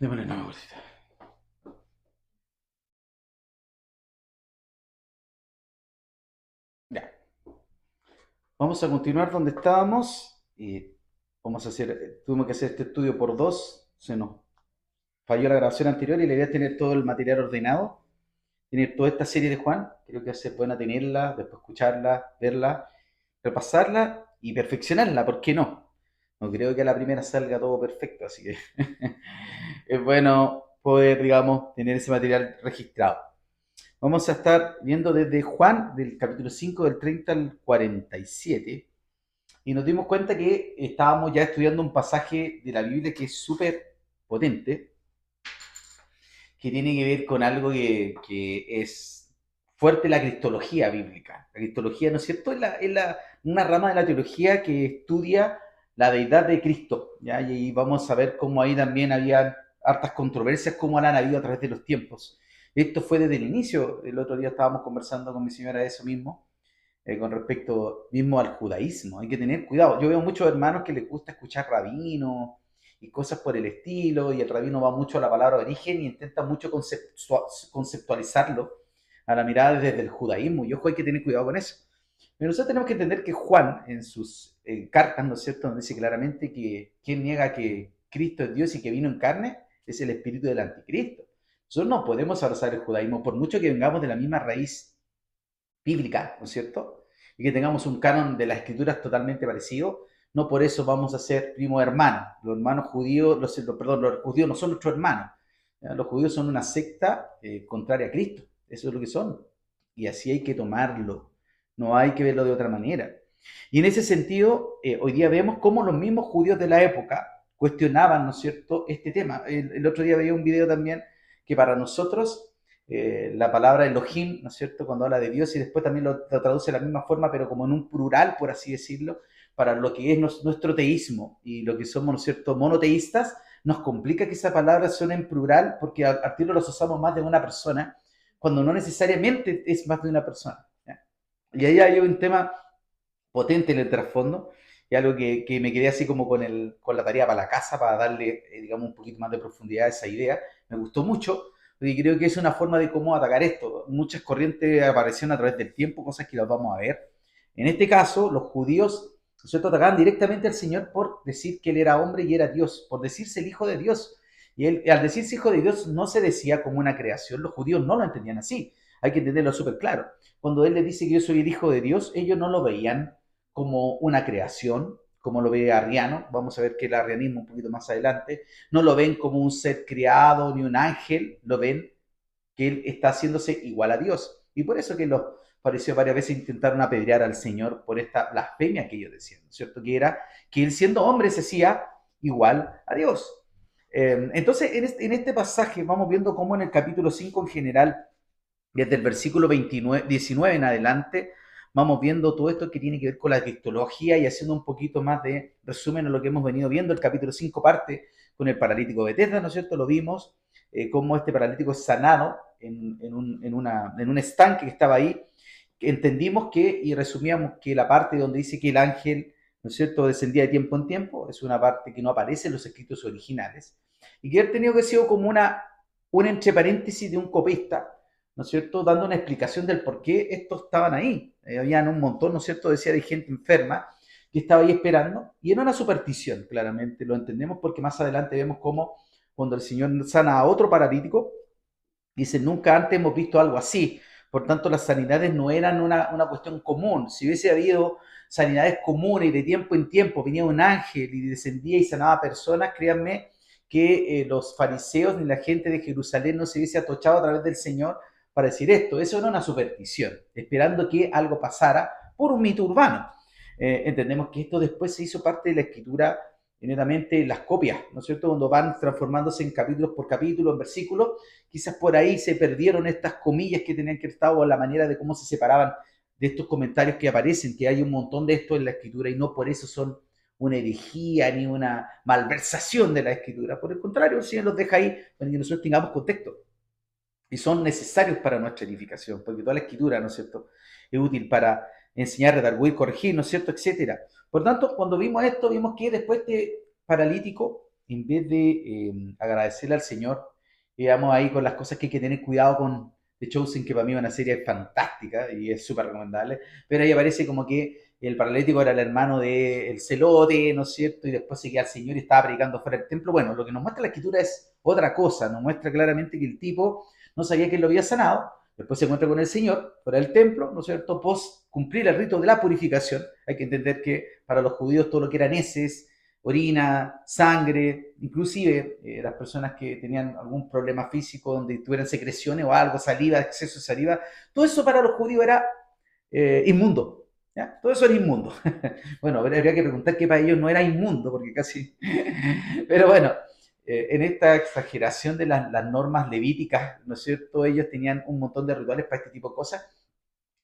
Démosle una gordita. Ya. Vamos a continuar donde estábamos y vamos a hacer, tuvimos que hacer este estudio por dos, se nos falló la grabación anterior y la idea es tener todo el material ordenado, tener toda esta serie de Juan, creo que hace buena tenerla, después escucharla, verla, repasarla y perfeccionarla, ¿por qué no? No creo que a la primera salga todo perfecto, así que es bueno poder, digamos, tener ese material registrado. Vamos a estar viendo desde Juan, del capítulo 5 del 30 al 47, y nos dimos cuenta que estábamos ya estudiando un pasaje de la Biblia que es súper potente, que tiene que ver con algo que es fuerte, la cristología bíblica. La cristología, ¿no es cierto? Una rama de la teología que estudia la deidad de Cristo, ¿ya? Y ahí vamos a ver cómo ahí también había hartas controversias, cómo han habido a través de los tiempos. Esto fue desde el inicio, el otro día estábamos conversando con mi señora de eso mismo, con respecto mismo al judaísmo. Hay que tener cuidado. Yo veo muchos hermanos que les gusta escuchar rabino y cosas por el estilo, y el rabino va mucho a la palabra de origen y intenta mucho conceptualizarlo a la mirada desde el judaísmo. Y ojo, hay que tener cuidado con eso. Pero nosotros tenemos que entender que Juan, en sus cartas, ¿no es cierto?, donde dice claramente que quien niega que Cristo es Dios y que vino en carne es el espíritu del anticristo. Nosotros no podemos abrazar el judaísmo, por mucho que vengamos de la misma raíz bíblica, ¿no es cierto? Y que tengamos un canon de las escrituras totalmente parecido, no por eso vamos a ser primo hermanos. Los hermanos judíos, perdón, los judíos no son nuestros hermanos. ¿Ya? Los judíos son una secta contraria a Cristo. Eso es lo que son. Y así hay que tomarlo. No hay que verlo de otra manera. Y en ese sentido, hoy día vemos cómo los mismos judíos de la época cuestionaban, ¿no es cierto?, este tema. El otro día veía un video también que para nosotros la palabra Elohim, ¿no es cierto?, cuando habla de Dios, y después también lo traduce de la misma forma, pero como en un plural, por así decirlo, para lo que es nuestro teísmo y lo que somos, ¿no es cierto?, monoteístas, nos complica que esa palabra suene en plural porque a ti lo asociamos más de una persona, cuando no necesariamente es más de una persona. ¿Ya? Y ahí hay un tema potente en el trasfondo, y algo que me quedé así como con la tarea para la casa, para darle, digamos, un poquito más de profundidad a esa idea. Me gustó mucho, porque creo que es una forma de cómo atacar esto. Muchas corrientes aparecieron a través del tiempo, cosas que las vamos a ver. En este caso, los judíos, ¿no es cierto?, atacaban directamente al Señor por decir que Él era hombre y era Dios, por decirse el Hijo de Dios. Y él, al decirse Hijo de Dios, no se decía como una creación, los judíos no lo entendían así. Hay que entenderlo súper claro. Cuando Él le dice que yo soy el Hijo de Dios, ellos no lo veían como una creación, como lo ve Arriano, vamos a ver que el arrianismo un poquito más adelante, no lo ven como un ser creado ni un ángel, lo ven que él está haciéndose igual a Dios. Y por eso que los pareció varias veces intentaron apedrear al Señor por esta blasfemia que ellos decían, ¿cierto? Que era que él siendo hombre se hacía igual a Dios. Entonces, en este pasaje vamos viendo cómo en el capítulo 5 en general, desde el versículo 29, 19 en adelante, vamos viendo todo esto que tiene que ver con la cristología y haciendo un poquito más de resumen a lo que hemos venido viendo. El capítulo 5 parte con el paralítico de Bethesda, ¿no es cierto? Lo vimos, cómo este paralítico es sanado en un estanque que estaba ahí. Entendimos que, y resumíamos que la parte donde dice que el ángel, ¿no es cierto?, descendía de tiempo en tiempo, es una parte que no aparece en los escritos originales, y que él tenía que ser como una entre paréntesis de un copista, ¿no es cierto?, dando una explicación del por qué estos estaban ahí. Habían un montón, ¿no es cierto?, decía, de gente enferma que estaba ahí esperando, y era una superstición, claramente, lo entendemos porque más adelante vemos cómo cuando el Señor sana a otro paralítico, dice, nunca antes hemos visto algo así. Por tanto, las sanidades no eran una cuestión común. Si hubiese habido sanidades comunes y de tiempo en tiempo venía un ángel y descendía y sanaba personas, créanme que los fariseos ni la gente de Jerusalén no se hubiese atochado a través del Señor para decir esto. Eso era una superstición, esperando que algo pasara por un mito urbano. Entendemos que esto después se hizo parte de la escritura, netamente las copias, ¿no es cierto? Cuando van transformándose en capítulos por capítulo, en versículos, quizás por ahí se perdieron estas comillas que tenían que estar, o la manera de cómo se separaban de estos comentarios que aparecen, que hay un montón de esto en la escritura y no por eso son una herejía ni una malversación de la escritura. Por el contrario, el Señor los deja ahí para que nosotros tengamos contexto y son necesarios para nuestra edificación, porque toda la escritura, ¿no es cierto?, es útil para enseñar, redarguir, corregir, ¿no es cierto?, etcétera. Por tanto, cuando vimos esto, vimos que después de paralítico, en vez de agradecerle al Señor, íbamos ahí con las cosas que hay que tener cuidado con The Chosen, que para mí es una serie fantástica y es súper recomendable, pero ahí aparece como que el paralítico era el hermano del celote, ¿no es cierto? Y después seguía al Señor y estaba predicando fuera del templo. Bueno, lo que nos muestra la escritura es otra cosa, nos muestra claramente que el tipo no sabía que lo había sanado, después se encuentra con el Señor fuera del templo, ¿no es cierto? Post cumplir el rito de la purificación. Hay que entender que para los judíos todo lo que eran heces, orina, sangre, inclusive las personas que tenían algún problema físico donde tuvieran secreciones o algo, saliva, exceso de saliva, todo eso para los judíos era inmundo. ¿Ya? Todo eso era inmundo. Bueno, habría que preguntar que para ellos no era inmundo, porque casi... Pero bueno, en esta exageración de las normas levíticas, ¿no es cierto? Ellos tenían un montón de rituales para este tipo de cosas,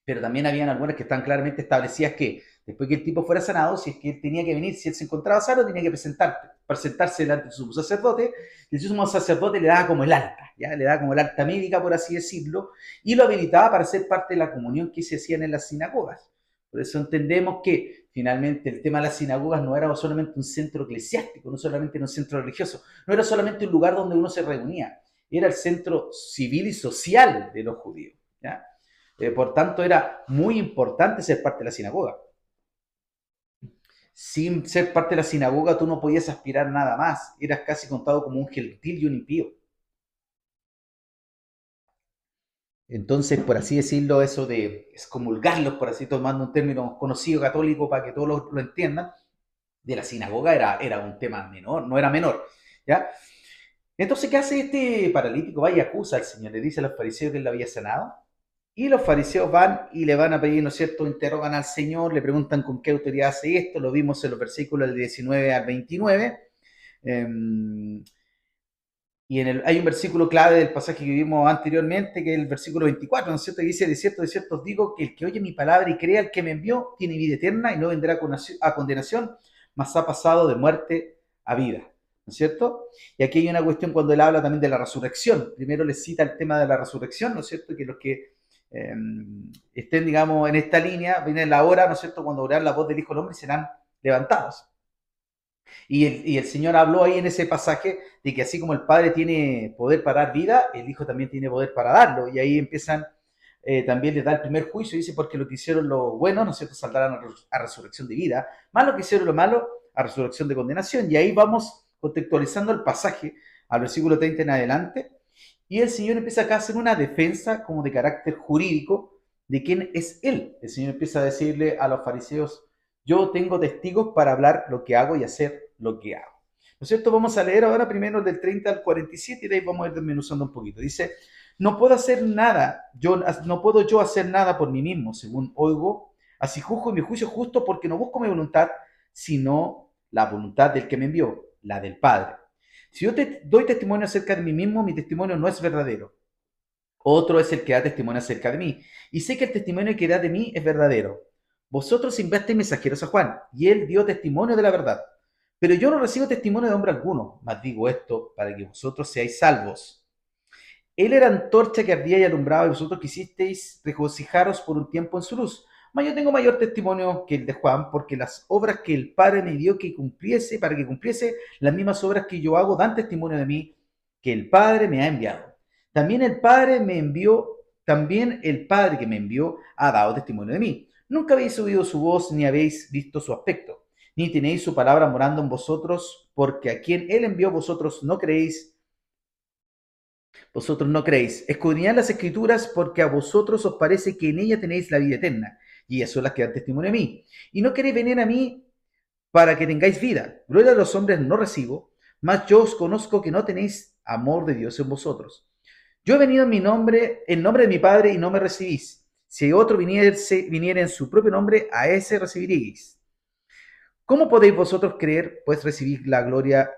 pero también habían algunas que están claramente establecidas que después que el tipo fuera sanado, si es que él tenía que venir, si él se encontraba sano, tenía que presentarse delante de su sumo sacerdote, y el sumo sacerdote le daba como el alta, ¿ya? Le daba como el alta médica, por así decirlo, y lo habilitaba para ser parte de la comunión que se hacían en las sinagogas. Por eso entendemos que finalmente el tema de las sinagogas no era solamente un centro eclesiástico, no solamente un centro religioso, no era solamente un lugar donde uno se reunía, era el centro civil y social de los judíos, ¿ya? Por tanto, era muy importante ser parte de la sinagoga. Sin ser parte de la sinagoga, tú no podías aspirar nada más. Eras casi contado como un gentil y un impío. Entonces, por así decirlo, eso de excomulgarlos, por así tomando un término conocido católico para que todos lo entiendan, de la sinagoga era un tema menor, no era menor. ¿Ya? Entonces, ¿qué hace este paralítico? Va y acusa al Señor, le dice a los fariseos que él lo había sanado. Y los fariseos van y le van a pedir, ¿no es cierto? Interrogan al Señor, le preguntan con qué autoridad hace esto, lo vimos en los versículos del 19 al 29. Eh, y hay un versículo clave del pasaje que vimos anteriormente, que es el versículo 24, ¿no es cierto? Que dice, de cierto os digo, que el que oye mi palabra y crea al que me envió, tiene vida eterna y no vendrá a condenación, mas ha pasado de muerte a vida, ¿no es cierto? Y aquí hay una cuestión cuando él habla también de la resurrección. Primero les cita el tema de la resurrección, ¿no es cierto? Que los que eh, estén, digamos, en esta línea, viene la hora, ¿no es cierto?, cuando oirán la voz del Hijo del Hombre y serán levantados. Y el Señor habló ahí en ese pasaje de que así como el Padre tiene poder para dar vida, el Hijo también tiene poder para darlo. Y ahí empiezan, también les da el primer juicio, dice, porque lo que hicieron lo bueno, ¿no es cierto?, saldrán a resurrección de vida, más lo que hicieron lo malo, a resurrección de condenación. Y ahí vamos contextualizando el pasaje al versículo 30 en adelante, y el Señor empieza acá a hacer una defensa como de carácter jurídico de quién es Él. El Señor empieza a decirle a los fariseos, yo tengo testigos para hablar lo que hago y hacer lo que hago. ¿No es cierto? Vamos a leer ahora primero del 30 al 47 y de ahí vamos a ir desmenuzando un poquito. Dice, no puedo hacer nada, no puedo yo hacer nada por mí mismo, según oigo, así juzgo mi juicio justo porque no busco mi voluntad, sino la voluntad del que me envió, la del Padre. Si yo te doy testimonio acerca de mí mismo, mi testimonio no es verdadero. Otro es el que da testimonio acerca de mí. Y sé que el testimonio que da de mí es verdadero. Vosotros enviasteis mensajeros a Juan, y él dio testimonio de la verdad. Pero yo no recibo testimonio de hombre alguno, mas digo esto para que vosotros seáis salvos. Él era antorcha que ardía y alumbraba, y vosotros quisisteis regocijaros por un tiempo en su luz. Mas yo tengo mayor testimonio que el de Juan, porque las obras que el Padre me dio que cumpliese, para que cumpliese, las mismas obras que yo hago, dan testimonio de mí, que el Padre me ha enviado. También el Padre me envió, también el Padre que me envió ha dado testimonio de mí. Nunca habéis oído su voz, ni habéis visto su aspecto, ni tenéis su palabra morando en vosotros, porque a quien él envió vosotros no creéis. Escudriñad las escrituras porque a vosotros os parece que en ella tenéis la vida eterna, y ellas son las que dan testimonio de mí. Y no queréis venir a mí para que tengáis vida. Gloria a los hombres no recibo, mas yo os conozco que no tenéis amor de Dios en vosotros. Yo he venido en nombre de mi Padre, y no me recibís. Si otro viniera en su propio nombre, a ese recibiréis. ¿Cómo podéis vosotros creer, pues recibís gloria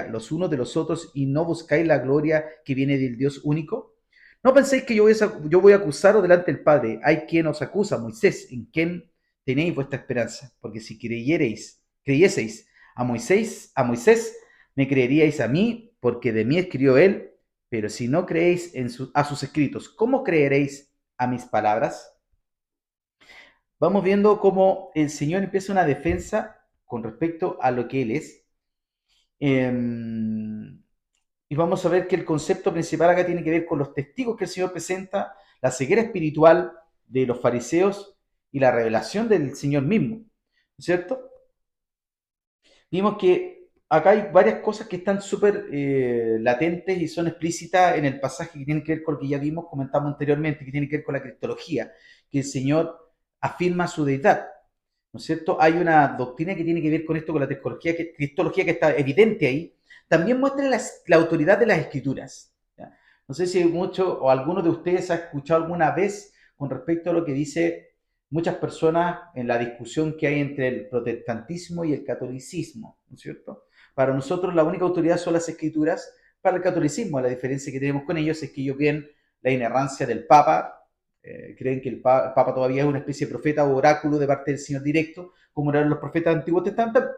los unos de los otros y no buscáis la gloria que viene del Dios único? No penséis que yo voy a acusaros delante del Padre. Hay quien os acusa, Moisés, en quien tenéis vuestra esperanza. Porque si creyeseis a Moisés, me creeríais a mí, porque de mí escribió él. Pero si no creéis a sus escritos, ¿cómo creeréis a mis palabras? Vamos viendo cómo el Señor empieza una defensa con respecto a lo que Él es. Em, y vamos a ver que el concepto principal acá tiene que ver con los testigos que el Señor presenta, la ceguera espiritual de los fariseos y la revelación del Señor mismo, ¿no es cierto? Vimos que acá hay varias cosas que están súper latentes y son explícitas en el pasaje que tiene que ver con lo que ya vimos, comentamos anteriormente, que tiene que ver con la cristología, que el Señor afirma su deidad, ¿no es cierto? Hay una doctrina que tiene que ver con esto, con la cristología que está evidente ahí. También muestra la autoridad de las escrituras. ¿Ya? No sé si mucho o alguno de ustedes ha escuchado alguna vez con respecto a lo que dice muchas personas en la discusión que hay entre el protestantismo y el catolicismo, ¿no es cierto? Para nosotros la única autoridad son las escrituras. Para el catolicismo, la diferencia que tenemos con ellos es que ellos ven la inerrancia del Papa, creen que el Papa todavía es una especie de profeta o oráculo de parte del Señor directo, como eran los profetas antiguos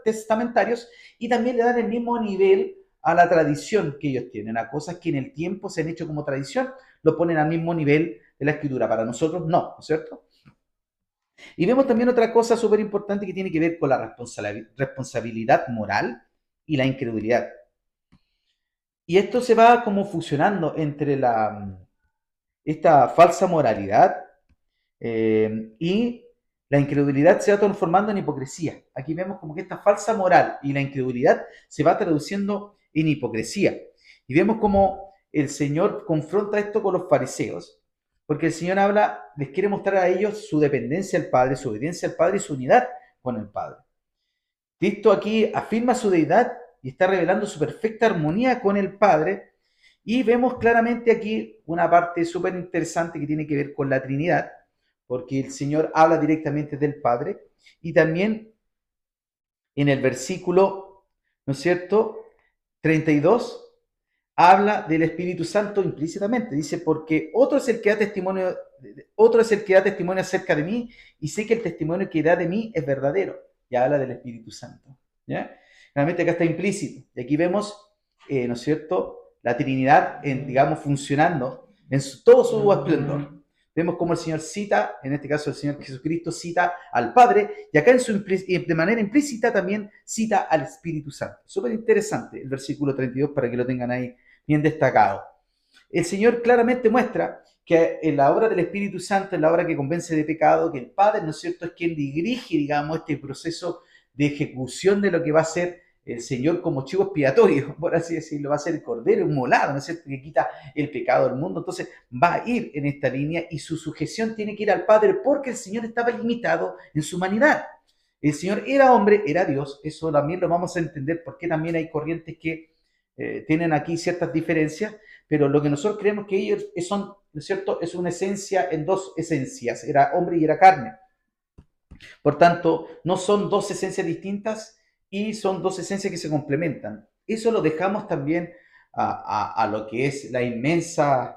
testamentarios, y también le dan el mismo nivel a la tradición que ellos tienen, a cosas que en el tiempo se han hecho como tradición, lo ponen al mismo nivel de la escritura. Para nosotros no, ¿no es cierto? Y vemos también otra cosa súper importante que tiene que ver con la responsabilidad moral y la incredulidad. Y esto se va como fusionando entre esta falsa moralidad y la incredulidad se va transformando en hipocresía. Aquí vemos como que esta falsa moral y la incredulidad se va traduciendo en hipocresía. Y vemos como el Señor confronta esto con los fariseos, porque el Señor habla, les quiere mostrar a ellos su dependencia al Padre, su obediencia al Padre y su unidad con el Padre. Cristo aquí afirma su deidad y está revelando su perfecta armonía con el Padre. Y vemos claramente aquí una parte súper interesante que tiene que ver con la Trinidad, porque el Señor habla directamente del Padre. Y también en el versículo, ¿no es cierto? 32, habla del Espíritu Santo implícitamente. Dice, porque otro es el que da testimonio acerca de mí, y sé que el testimonio que da de mí es verdadero. Y habla del Espíritu Santo. ¿Ya? Realmente acá está implícito. Y aquí vemos, ¿no es cierto?, la Trinidad, digamos, funcionando en todo su esplendor. Vemos cómo el Señor cita, en este caso el Señor Jesucristo cita al Padre, y acá de manera implícita también cita al Espíritu Santo. Súper interesante el versículo 32 para que lo tengan ahí bien destacado. El Señor claramente muestra que en la obra del Espíritu Santo, en la obra que convence de pecado, que el Padre, ¿no es cierto?, es quien dirige, digamos, este proceso de ejecución de lo que va a ser el Señor como chivo expiatorio, por así decirlo, va a ser el cordero inmolado, ¿no es cierto?, que quita el pecado del mundo. Entonces va a ir en esta línea y su sujeción tiene que ir al Padre porque el Señor estaba limitado en su humanidad. El Señor era hombre, era Dios, eso también lo vamos a entender porque también hay corrientes que tienen aquí ciertas diferencias, pero lo que nosotros creemos que ellos son, ¿no es cierto?, es una esencia en dos esencias, era hombre y era carne. Por tanto, no son dos esencias distintas y son dos esencias que se complementan. Eso lo dejamos también a lo que es el inmenso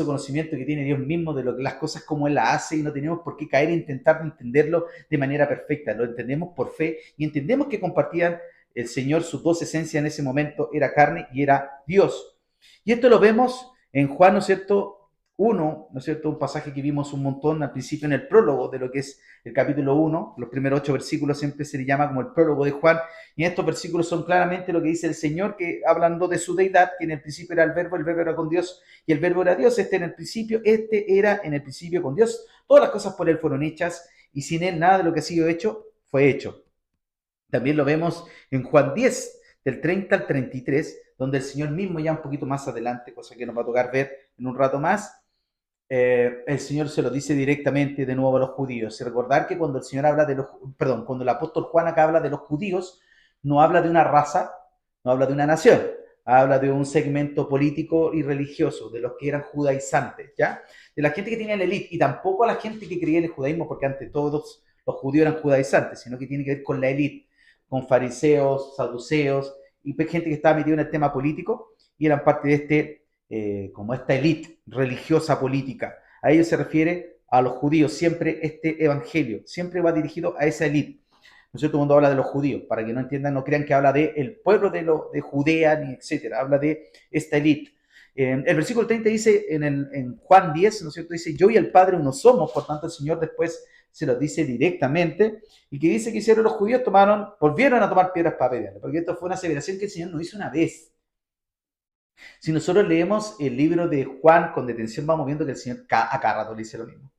conocimiento que tiene Dios mismo de las cosas como Él las hace, y no tenemos por qué caer e intentar entenderlo de manera perfecta. Lo entendemos por fe y entendemos que compartían el Señor sus dos esencias en ese momento, era carne y era Dios. Y esto lo vemos en Juan, ¿no es cierto? Uno, ¿no es cierto? Un pasaje que vimos un montón al principio en el prólogo de lo que es el capítulo 1, los primeros 8 versículos siempre se le llama como el prólogo de Juan, y estos versículos son claramente lo que dice el Señor, que hablando de su deidad, que en el principio era el verbo era con Dios, y el verbo era Dios, este era en el principio con Dios, todas las cosas por Él fueron hechas, y sin Él nada de lo que ha sido hecho fue hecho. También lo vemos en Juan 10, del 30 al 33, donde el Señor mismo, ya un poquito más adelante, cosa que nos va a tocar ver en un rato más, el Señor se lo dice directamente de nuevo a los judíos. Y recordar que cuando el Señor habla de cuando el apóstol Juan acá habla de los judíos, no habla de una raza, no habla de una nación, habla de un segmento político y religioso, de los que eran judaizantes, ¿ya? De la gente que tenía la élite, y tampoco a la gente que creía en el judaísmo, porque ante todos los judíos eran judaizantes, sino que tiene que ver con la élite, con fariseos, saduceos, y gente que estaba metida en el tema político, y eran parte de como esta élite religiosa política. A ello se refiere a los judíos. Siempre este evangelio, siempre va dirigido a esa élite. ¿No es cierto? Cuando habla de los judíos, para que no entiendan, no crean que habla del pueblo de Judea, ni etcétera. Habla de esta élite. El versículo 30 dice en Juan 10, ¿no es cierto? Dice, yo y el Padre uno somos, por tanto el Señor después se los dice directamente, y que dice que hicieron los judíos, volvieron a tomar piedras para pedirle, porque esto fue una aseveración que el Señor no hizo una vez. Si nosotros leemos el libro de Juan con detención, vamos viendo que el Señor a cada rato le dice lo mismo.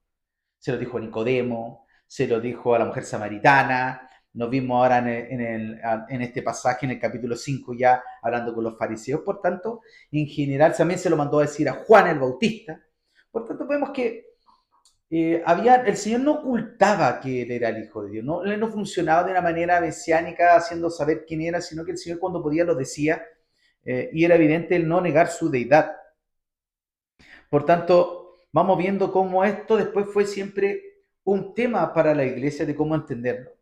Se lo dijo a Nicodemo, se lo dijo a la mujer samaritana, nos vimos ahora en este pasaje, en el capítulo 5 ya, hablando con los fariseos. Por tanto, en general también se lo mandó a decir a Juan el Bautista. Por tanto, vemos que el Señor no ocultaba que Él era el Hijo de Dios. Él no funcionaba de una manera mesiánica, haciendo saber quién era, sino que el Señor cuando podía lo decía, y era evidente el no negar su deidad. Por tanto, vamos viendo cómo esto después fue siempre un tema para la iglesia de cómo entenderlo.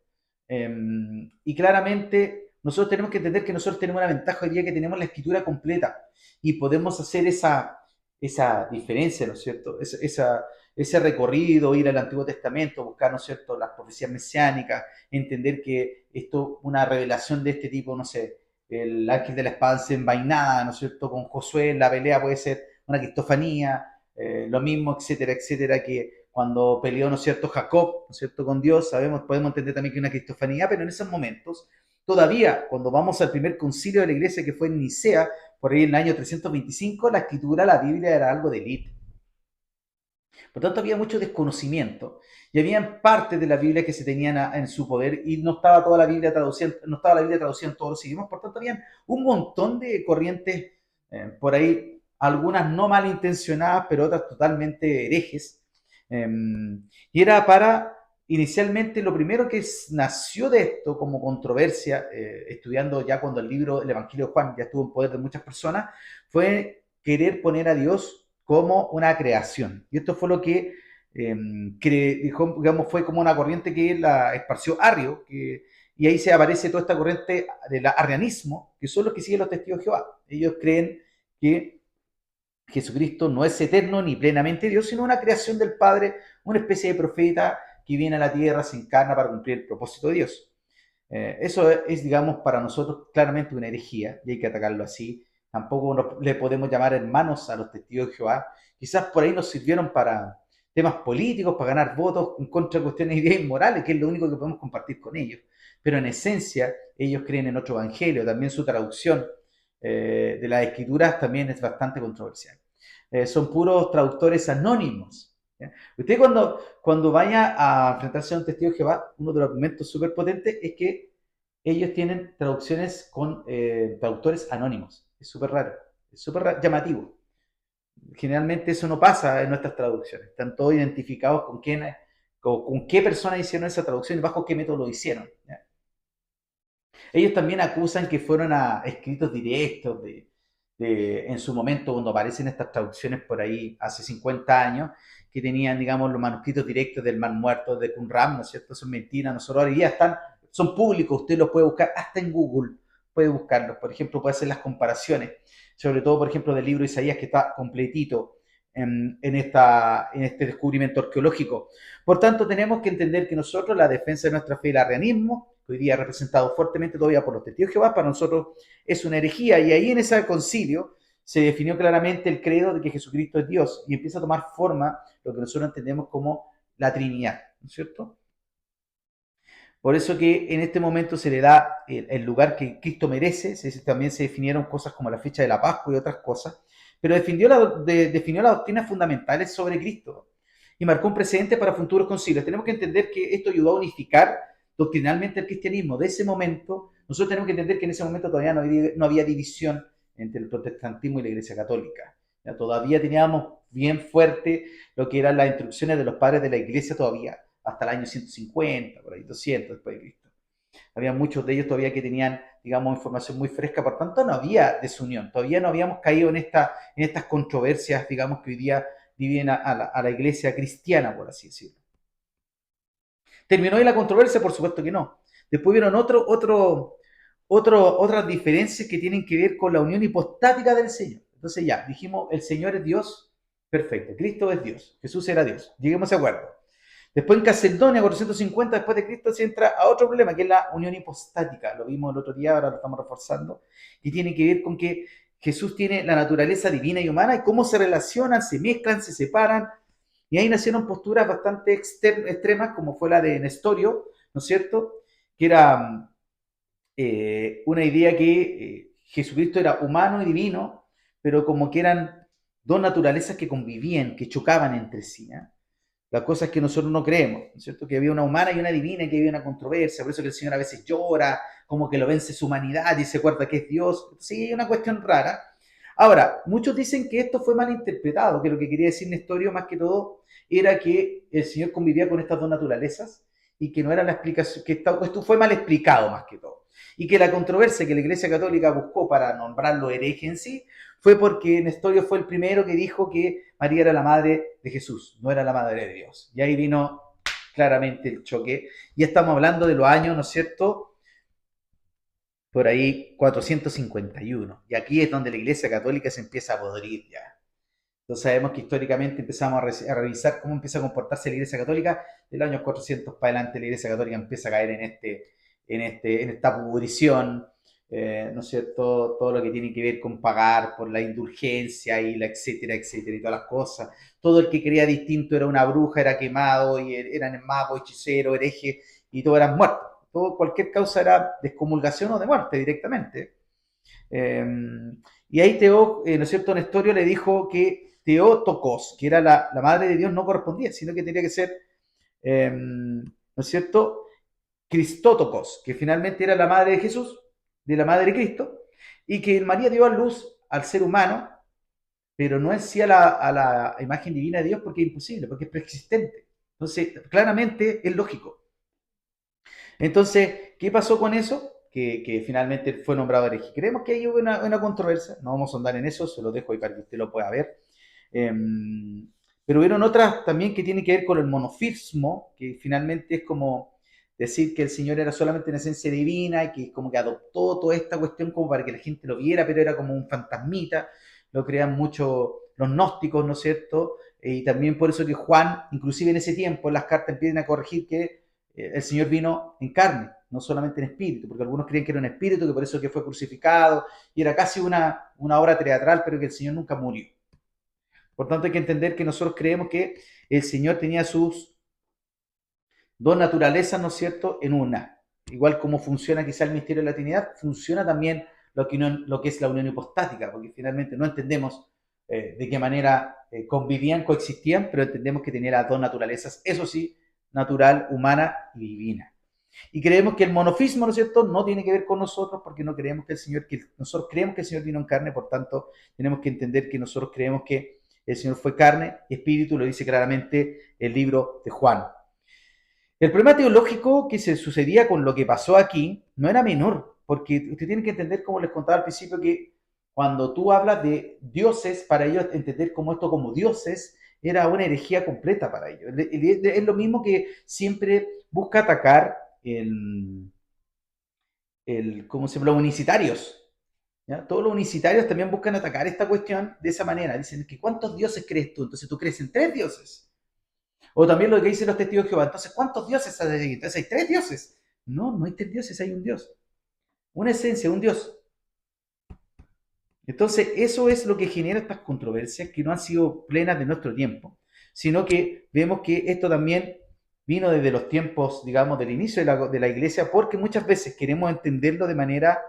Y claramente nosotros tenemos que entender que nosotros tenemos una ventaja hoy día, que tenemos la escritura completa y podemos hacer esa diferencia, ¿no es cierto? Ese recorrido, ir al Antiguo Testamento, buscar, ¿no es cierto?, las profecías mesiánicas, entender que esto, una revelación de este tipo, no sé, el ángel de la espada desenvainada, ¿no es cierto?, con Josué, la pelea puede ser una cristofanía, lo mismo, etcétera, etcétera, que cuando peleó, ¿no es cierto?, Jacob, ¿no es cierto?, con Dios, podemos entender también que una cristofanía, pero en esos momentos, todavía, cuando vamos al primer concilio de la iglesia que fue en Nicea, por ahí en el año 325, la escritura, la Biblia era algo de élite. Por tanto, había mucho desconocimiento y había partes de la Biblia que se tenían en su poder y no estaba toda la Biblia traducida, no estaba la Biblia traducida en todos los idiomas. Por tanto, había un montón de corrientes por ahí, algunas no malintencionadas, pero otras totalmente herejes. Y era para, inicialmente, lo primero que nació de esto como controversia, estudiando ya cuando el Evangelio de Juan ya estuvo en poder de muchas personas, fue querer poner a Dios como una creación. Y esto fue lo que dijo, digamos, fue como una corriente que la esparció Arrio, y ahí se aparece toda esta corriente del arrianismo, que son los que siguen los testigos de Jehová. Ellos creen que Jesucristo no es eterno ni plenamente Dios, sino una creación del Padre, una especie de profeta que viene a la tierra, se encarna para cumplir el propósito de Dios. Eso es, digamos, para nosotros claramente una herejía, y hay que atacarlo así. Tampoco le podemos llamar hermanos a los testigos de Jehová. Quizás por ahí nos sirvieron para temas políticos, para ganar votos en contra de cuestiones de ideas inmorales, que es lo único que podemos compartir con ellos. Pero en esencia, ellos creen en otro evangelio. También su traducción de las escrituras también es bastante controversial. Son puros traductores anónimos. ¿Ya? Usted cuando vaya a enfrentarse a un testigo de Jehová, uno de los argumentos súper potentes es que ellos tienen traducciones con traductores anónimos. Es súper llamativo. Generalmente eso no pasa en nuestras traducciones. Están todos identificados con qué persona hicieron esa traducción y bajo qué método lo hicieron. ¿Ya? Ellos también acusan que fueron a escritos directos en su momento, cuando aparecen estas traducciones por ahí hace 50 años, que tenían, digamos, los manuscritos directos del Mar Muerto, de Qumran, ¿no es cierto? Son mentiras, nosotros ahora ya son públicos, usted los puede buscar hasta en Google, puede buscarlos, por ejemplo, puede hacer las comparaciones, sobre todo, por ejemplo, del libro de Isaías, que está completito en este descubrimiento arqueológico. Por tanto, tenemos que entender que nosotros, la defensa de nuestra fe, el arrianismo, que hoy día representado fuertemente todavía por los testigos de Jehová, para nosotros es una herejía. Y ahí en ese concilio se definió claramente el credo de que Jesucristo es Dios y empieza a tomar forma lo que nosotros entendemos como la Trinidad, ¿no es cierto? Por eso que en este momento se le da el lugar que Cristo merece. También se definieron cosas como la fecha de la Pascua y otras cosas, pero definió las doctrinas fundamentales sobre Cristo y marcó un precedente para futuros concilios. Tenemos que entender que esto ayudó a unificar doctrinalmente el cristianismo. De ese momento, nosotros tenemos que entender que en ese momento todavía no había división entre el protestantismo y la Iglesia Católica. Ya, todavía teníamos bien fuerte lo que eran las instrucciones de los padres de la Iglesia todavía, hasta el año 150, por ahí 200 después de Cristo. Había muchos de ellos todavía que tenían, digamos, información muy fresca, por tanto no había desunión, todavía no habíamos caído en estas controversias, digamos, que hoy día dividen a la iglesia cristiana, por así decirlo. ¿Terminó ahí la controversia? Por supuesto que no. Después vieron otras diferencias que tienen que ver con la unión hipostática del Señor. Entonces ya, dijimos, el Señor es Dios, perfecto, Cristo es Dios, Jesús era Dios, lleguemos a acuerdo. Después en Calcedonia, 450 después de Cristo, se entra a otro problema, que es la unión hipostática. Lo vimos el otro día, ahora lo estamos reforzando, y tiene que ver con que Jesús tiene la naturaleza divina y humana y cómo se relacionan, se mezclan, se separan, Y ahí nacieron posturas bastante extremas, como fue la de Nestorio, ¿no es cierto? Que era una idea que Jesucristo era humano y divino, pero como que eran dos naturalezas que convivían, que chocaban entre sí. ¿Eh? Las cosas que nosotros no creemos, ¿no es cierto? Que había una humana y una divina, y que había una controversia, por eso que el Señor a veces llora, como que lo vence su humanidad y se acuerda que es Dios. Sí, es una cuestión rara. Ahora, muchos dicen que esto fue mal interpretado, que lo que quería decir Nestorio más que todo era que el Señor convivía con estas dos naturalezas y que no era la explicación, que esto fue mal explicado más que todo. Y que la controversia que la Iglesia Católica buscó para nombrarlo hereje en sí fue porque Nestorio fue el primero que dijo que María era la madre de Jesús, no era la madre de Dios. Y ahí vino claramente el choque. Y estamos hablando de los años, ¿no es cierto? Por ahí 451. Y aquí es donde la Iglesia Católica se empieza a podrir ya. Entonces sabemos que históricamente empezamos a revisar cómo empieza a comportarse la Iglesia Católica. De los años 400 para adelante la Iglesia Católica empieza a caer en esta pudrición, ¿no es cierto? Todo lo que tiene que ver con pagar por la indulgencia y la etcétera, etcétera, y todas las cosas. Todo el que creía distinto era una bruja, era quemado, y eran mago, hechicero, hereje, y todos eran muertos. Cualquier causa era de excomulgación o de muerte directamente. Eh, y ahí ¿no es cierto? Nestorio le dijo que Teótocos, que era la madre de Dios, no correspondía, sino que tenía que ser, ¿no es cierto? Cristótocos, que finalmente era la madre de Jesús, de la madre de Cristo, y que María dio a luz al ser humano, pero no es sí a la imagen divina de Dios porque es imposible, porque es preexistente. Entonces, claramente es lógico. Entonces, ¿qué pasó con eso? Que finalmente fue nombrado hereje. Creemos que hay una controversia, no vamos a andar en eso, se lo dejo ahí para que usted lo pueda ver. Eh, pero hubieron otras también que tienen que ver con el monofismo, que finalmente es como decir que el Señor era solamente en esencia divina y que como que adoptó toda esta cuestión como para que la gente lo viera, pero era como un fantasmita, lo crean mucho los gnósticos, ¿no es cierto? Y también por eso que Juan, inclusive en ese tiempo, en las cartas empiezan a corregir que el Señor vino en carne, no solamente en espíritu, porque algunos creen que era un espíritu, que por eso que fue crucificado, y era casi una obra teatral, pero que el Señor nunca murió. Por tanto, hay que entender que nosotros creemos que el Señor tenía sus dos naturalezas, ¿no es cierto?, en una. Igual como funciona quizá el misterio de la Trinidad, funciona también lo que es la unión hipostática, porque finalmente no entendemos de qué manera convivían, coexistían, pero entendemos que tenía las dos naturalezas, eso sí, natural, humana y divina. Y creemos que el monofismo, ¿no es cierto?, no tiene que ver con nosotros, porque no creemos nosotros creemos que el Señor vino en carne, por tanto, tenemos que entender que nosotros creemos que el Señor fue carne y espíritu, lo dice claramente el libro de Juan. El problema teológico que se sucedía con lo que pasó aquí no era menor, porque usted tiene que entender, como les contaba al principio, que cuando tú hablas de dioses, para ellos entender como esto como dioses era una herejía completa para ellos. Es lo mismo que siempre busca atacar ¿cómo se llama? Los unicitarios. ¿Ya? Todos los unicitarios también buscan atacar esta cuestión de esa manera. Dicen que ¿cuántos dioses crees tú? Entonces tú crees en tres dioses. O también lo que dicen los testigos de Jehová. Entonces, ¿cuántos dioses hay? Entonces hay tres dioses. No, no hay tres dioses, hay un Dios. Una esencia, un Dios. Entonces, eso es lo que genera estas controversias que no han sido plenas de nuestro tiempo, sino que vemos que esto también vino desde los tiempos, digamos, del inicio de la iglesia, porque muchas veces queremos entenderlo de manera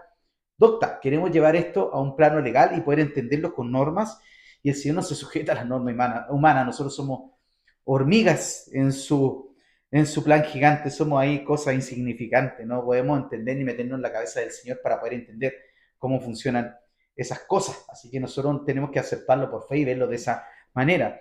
docta, queremos llevar esto a un plano legal y poder entenderlo con normas, y el Señor no se sujeta a las normas humanas, nosotros somos hormigas en su plan gigante, somos ahí cosas insignificantes, no podemos entender ni meternos en la cabeza del Señor para poder entender cómo funcionan esas cosas. Así que nosotros tenemos que aceptarlo por fe y verlo de esa manera.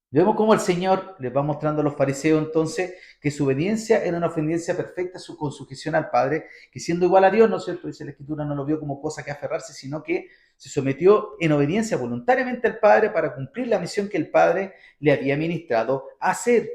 Vemos cómo el Señor les va mostrando a los fariseos entonces que su obediencia era una obediencia perfecta, su consujeción al Padre, que siendo igual a Dios, ¿no es cierto? Dice la Escritura, no lo vio como cosa que aferrarse, sino que se sometió en obediencia voluntariamente al Padre para cumplir la misión que el Padre le había ministrado a hacer.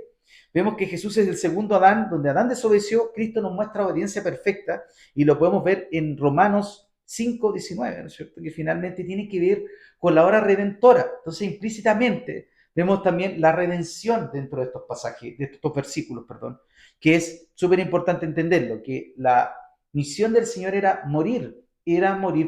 Vemos que Jesús es el segundo Adán, donde Adán desobedeció, Cristo nos muestra obediencia perfecta y lo podemos ver en Romanos 5:19, ¿no es cierto? Que finalmente tiene que ver con la hora redentora. Entonces, implícitamente, vemos también la redención dentro de estos pasajes, de estos versículos, perdón, que es súper importante entenderlo, que la misión del Señor era morir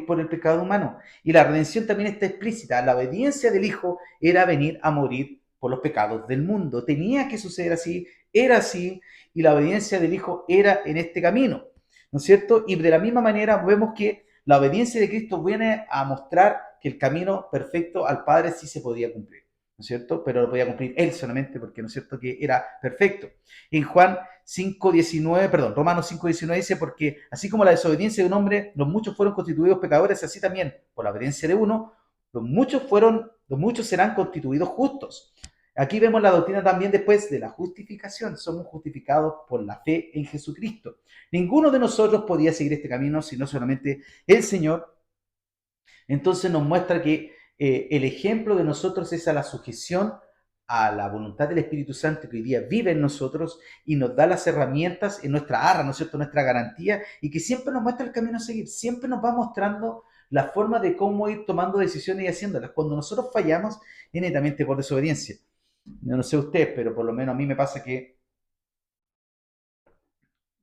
por el pecado humano. Y la redención también está explícita, la obediencia del Hijo era venir a morir por los pecados del mundo. Tenía que suceder así, era así, y la obediencia del Hijo era en este camino, ¿no es cierto? Y de la misma manera vemos que la obediencia de Cristo viene a mostrar que el camino perfecto al Padre sí se podía cumplir, ¿no es cierto? Pero lo podía cumplir Él solamente porque, ¿no es cierto?, que era perfecto. En Romanos 5:19 dice, porque así como la desobediencia de un hombre, los muchos fueron constituidos pecadores, así también, por la obediencia de uno, los muchos serán constituidos justos. Aquí vemos la doctrina también después de la justificación. Somos justificados por la fe en Jesucristo. Ninguno de nosotros podía seguir este camino, sino solamente el Señor. Entonces nos muestra que el ejemplo de nosotros es a la sujeción a la voluntad del Espíritu Santo que hoy día vive en nosotros y nos da las herramientas en nuestra arra, ¿no es cierto?, nuestra garantía, y que siempre nos muestra el camino a seguir, siempre nos va mostrando la forma de cómo ir tomando decisiones y haciéndolas. Cuando nosotros fallamos, es netamente por desobediencia. Yo no sé usted, pero por lo menos a mí me pasa que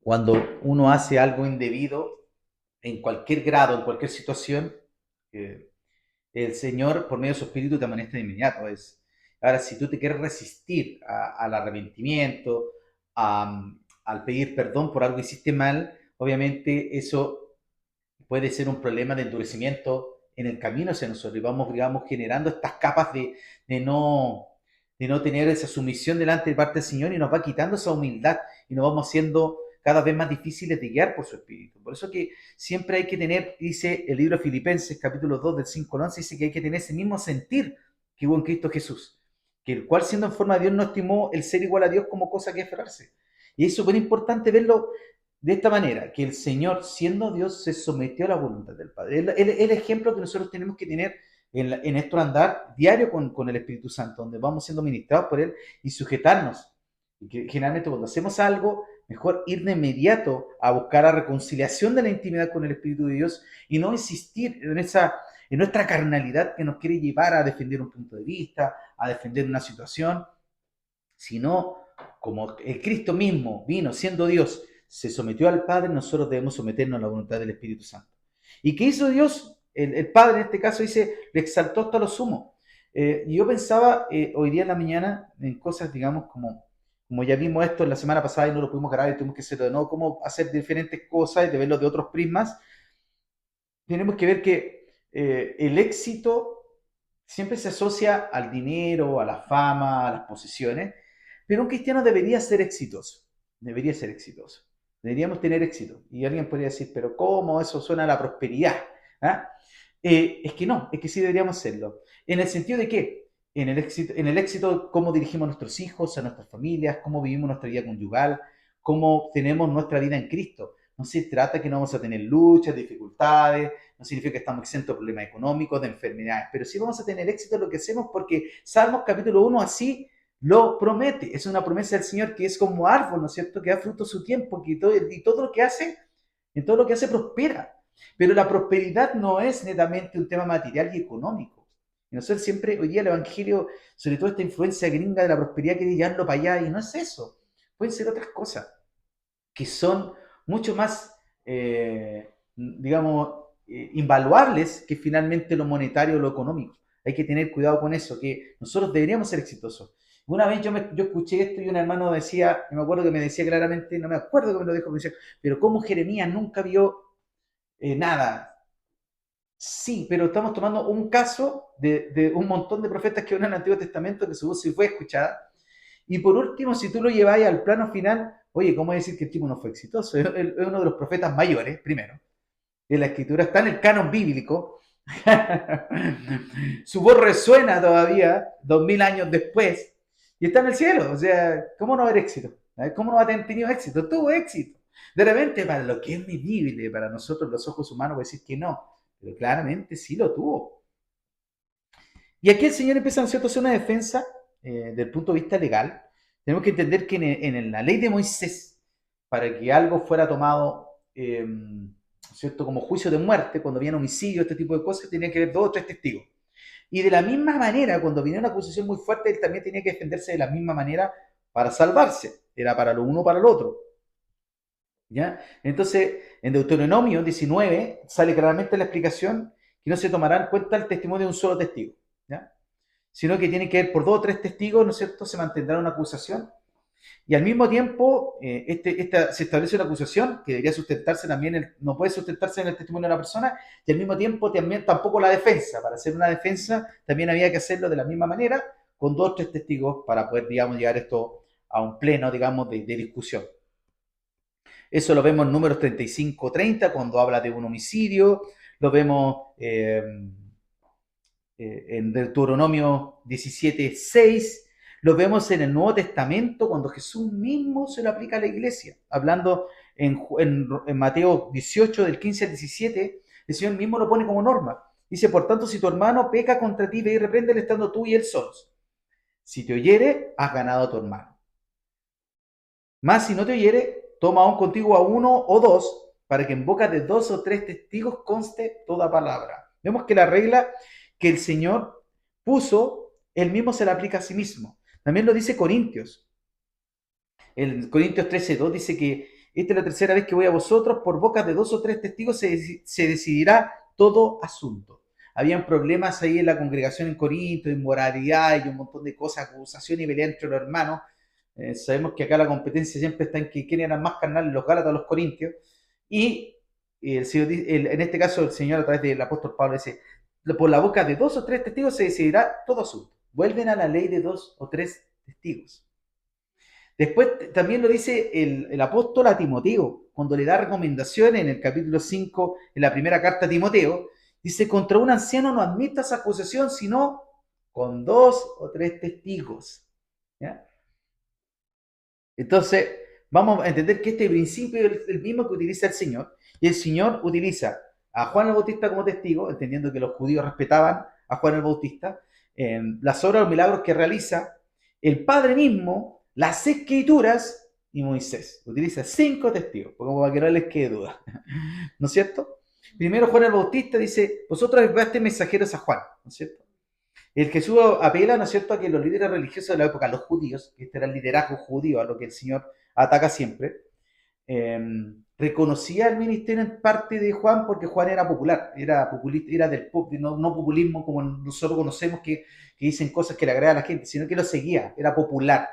cuando uno hace algo indebido, en cualquier grado, en cualquier situación, el Señor, por medio de su Espíritu, te amonesta de inmediato. Ahora, si tú te quieres resistir al arrepentimiento, al pedir perdón por algo que hiciste mal, obviamente eso puede ser un problema de endurecimiento en el camino hacia nosotros. Y vamos, digamos, generando estas capas de no, de no tener esa sumisión delante de parte del Señor, y nos va quitando esa humildad y nos vamos haciendo cada vez más difíciles de guiar por su Espíritu. Por eso que siempre hay que tener, dice el libro de Filipenses, capítulo 2, del 5 al 11, dice que hay que tener ese mismo sentir que hubo en Cristo Jesús, que el cual siendo en forma de Dios no estimó el ser igual a Dios como cosa que aferrarse. Y es súper importante verlo de esta manera, que el Señor, siendo Dios, se sometió a la voluntad del Padre. El ejemplo que nosotros tenemos que tener en nuestro andar diario con el Espíritu Santo, donde vamos siendo ministrados por Él y sujetarnos. Y que generalmente cuando hacemos algo, mejor ir de inmediato a buscar la reconciliación de la intimidad con el Espíritu de Dios y no insistir en nuestra carnalidad que nos quiere llevar a defender un punto de vista, a defender una situación, sino como el Cristo mismo vino siendo Dios, se sometió al Padre, nosotros debemos someternos a la voluntad del Espíritu Santo. ¿Y qué hizo Dios? El Padre en este caso dice, le exaltó hasta lo sumo. Y yo pensaba hoy día en la mañana en cosas, digamos, como ya vimos esto en la semana pasada y no lo pudimos grabar y tuvimos que hacerlo de nuevo, cómo hacer diferentes cosas y de verlo de otros prismas. Tenemos que ver que el éxito siempre se asocia al dinero, a la fama, a las posesiones, pero un cristiano debería ser exitoso, debería ser exitoso, deberíamos tener éxito. Y alguien podría decir, pero ¿cómo eso suena a la prosperidad? ¿Ah? Es que no, es que sí deberíamos serlo. ¿En el sentido de qué? En el éxito, cómo dirigimos a nuestros hijos, a nuestras familias, cómo vivimos nuestra vida conyugal, cómo tenemos nuestra vida en Cristo. No se trata que no vamos a tener luchas, dificultades, no significa que estamos exentos de problemas económicos, de enfermedades, pero sí vamos a tener éxito en lo que hacemos porque Salmos capítulo 1 así lo promete. Es una promesa del Señor que es como árbol, ¿no es cierto?, que da fruto su tiempo, que todo lo que hace, en todo lo que hace prospera. Pero la prosperidad no es netamente un tema material y económico. Y nosotros siempre, hoy día el Evangelio, sobre todo esta influencia gringa de la prosperidad, quiere llevarlo para allá, y no es eso. Pueden ser otras cosas que son mucho más, digamos, invaluables que finalmente lo monetario o lo económico. Hay que tener cuidado con eso, que nosotros deberíamos ser exitosos. Una vez yo escuché esto y un hermano decía, me acuerdo que me decía claramente, no me acuerdo que me lo dijo, me decía, pero ¿cómo Jeremías nunca vio nada? Sí, pero estamos tomando un caso de un montón de profetas que van en el Antiguo Testamento que su voz sí fue escuchada. Y por último, si tú lo lleváis al plano final, oye, ¿cómo decir que el tipo no fue exitoso? Es uno de los profetas mayores, primero, de la escritura, está en el canon bíblico. Su voz resuena todavía, 2000 años después, y está en el cielo. O sea, ¿cómo no haber éxito? ¿Cómo no va a tener tenido éxito? Tuvo éxito. De repente, para lo que es medible, para nosotros los ojos humanos, voy a decir que no, pero claramente sí lo tuvo. Y aquí el Señor empieza, ¿no es cierto?, a hacer una defensa del punto de vista legal. Tenemos que entender que en la ley de Moisés, para que algo fuera tomado, ¿cierto?, como juicio de muerte, cuando había un homicidio, este tipo de cosas, tenía que haber 2 o 3 testigos. Y de la misma manera, cuando venía una acusación muy fuerte, él también tenía que defenderse de la misma manera para salvarse. Era para lo uno o para lo otro. ¿Ya? Entonces, en Deuteronomio 19 sale claramente la explicación que no se tomará en cuenta el testimonio de un solo testigo. ¿Ya? sino que tiene que ver por 2 o 3 testigos, ¿no es cierto?, se mantendrá una acusación. Y al mismo tiempo, se establece una acusación que debería sustentarse también, no puede sustentarse en el testimonio de la persona, y al mismo tiempo también tampoco la defensa. Para hacer una defensa también había que hacerlo de la misma manera, con 2 o 3 testigos, para poder, digamos, llevar esto a un pleno, digamos, de discusión. Eso lo vemos en Números 35-30, cuando habla de un homicidio, lo vemos en Deuteronomio 17:6, lo vemos en el Nuevo Testamento cuando Jesús mismo se lo aplica a la iglesia, hablando en Mateo 18, del 15 al 17, el Señor mismo lo pone como norma. Dice, por tanto, si tu hermano peca contra ti, ve y repréndele estando tú y él solos. Si te oyere, has ganado a tu hermano. Mas si no te oyere, toma aún contigo a 1 o 2, para que en boca de 2 o 3 testigos conste toda palabra. Vemos que la regla que el Señor puso, él mismo se la aplica a sí mismo. También lo dice Corintios. En Corintios 13:2 dice que esta es la tercera vez que voy a vosotros, por boca de 2 o 3 testigos se decidirá todo asunto. Habían problemas ahí en la congregación en Corinto, inmoralidad y un montón de cosas, acusación y pelea entre los hermanos. Sabemos que acá la competencia siempre está en que quién eran más carnales, los Gálatas o los Corintios. Y el Señor, en este caso el Señor a través del apóstol Pablo dice, por la boca de 2 o 3 testigos se decidirá todo asunto. Vuelven a la ley de 2 o 3 testigos. Después también lo dice el apóstol a Timoteo, cuando le da recomendaciones en el capítulo 5, en la primera carta a Timoteo, dice, contra un anciano no admitas acusación, sino con 2 o 3 testigos. ¿Ya? Entonces, vamos a entender que este principio es el mismo que utiliza el Señor, y el Señor utiliza a Juan el Bautista como testigo, entendiendo que los judíos respetaban a Juan el Bautista, las obras o milagros que realiza, el Padre mismo, las Escrituras y Moisés. Utiliza 5 testigos, como para que no les quede duda. ¿No es cierto? Primero Juan el Bautista dice, vosotros enviaste mensajeros a Juan, ¿no es cierto? El Jesús apela, ¿no es cierto?, a que los líderes religiosos de la época, los judíos, que este era el liderazgo judío a lo que el Señor ataca siempre, eh, reconocía el ministerio en parte de Juan porque Juan era popular, era populista, era del no populismo como nosotros conocemos que dicen cosas que le agradan a la gente, sino que lo seguía, era popular,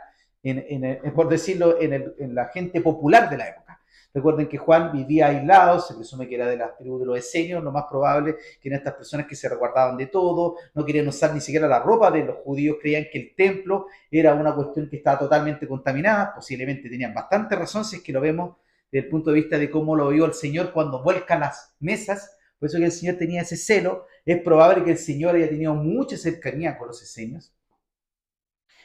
por decirlo, en la gente popular de la época. Recuerden que Juan vivía aislado, se presume que era de las tribus de los esenios, lo más probable que eran estas personas que se resguardaban de todo, no querían usar ni siquiera la ropa de los judíos, creían que el templo era una cuestión que estaba totalmente contaminada, posiblemente tenían bastante razón si es que lo vemos desde el punto de vista de cómo lo vio el Señor cuando vuelca las mesas, por eso que el Señor tenía ese celo, es probable que el Señor haya tenido mucha cercanía con los esenios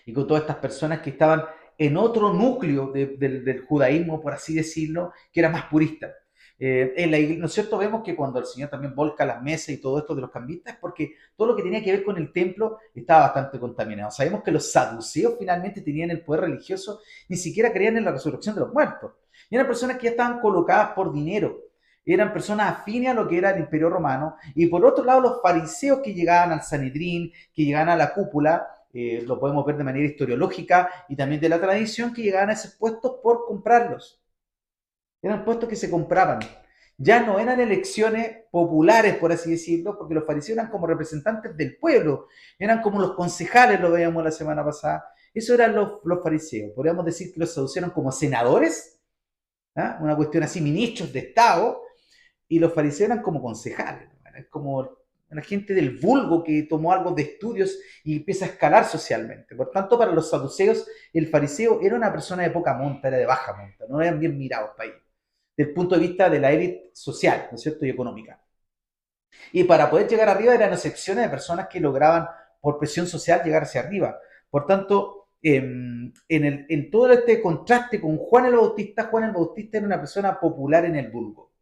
y con todas estas personas que estaban en otro núcleo del judaísmo, por así decirlo, que era más purista. En la iglesia, ¿no es cierto? Vemos que cuando el Señor también volca las mesas y todo esto de los cambistas, porque todo lo que tenía que ver con el templo estaba bastante contaminado. Sabemos que los saduceos finalmente tenían el poder religioso, ni siquiera creían en la resurrección de los muertos. Y eran personas que ya estaban colocadas por dinero, eran personas afines a lo que era el Imperio Romano, y por otro lado los fariseos que llegaban al Sanedrín, que llegaban a la cúpula, lo podemos ver de manera historiológica y también de la tradición, que llegaban a esos puestos por comprarlos. Eran puestos que se compraban. Ya no eran elecciones populares, por así decirlo, porque los fariseos eran como representantes del pueblo, eran como los concejales, lo veíamos la semana pasada. Eso eran los fariseos. Podríamos decir que los saduceos eran como senadores, ¿ah? Una cuestión así, ministros de Estado, y los fariseos eran como concejales, ¿no? Eran como la gente del vulgo que tomó algo de estudios y empieza a escalar socialmente. Por tanto, para los saduceos, el fariseo era una persona de poca monta, era de baja monta, no eran bien mirados para ellos, desde el punto de vista de la élite social, ¿no es cierto?, y económica. Y para poder llegar arriba eran excepciones de personas que lograban, por presión social, llegar hacia arriba. Por tanto, en todo este contraste con Juan el Bautista era una persona popular en el vulgo.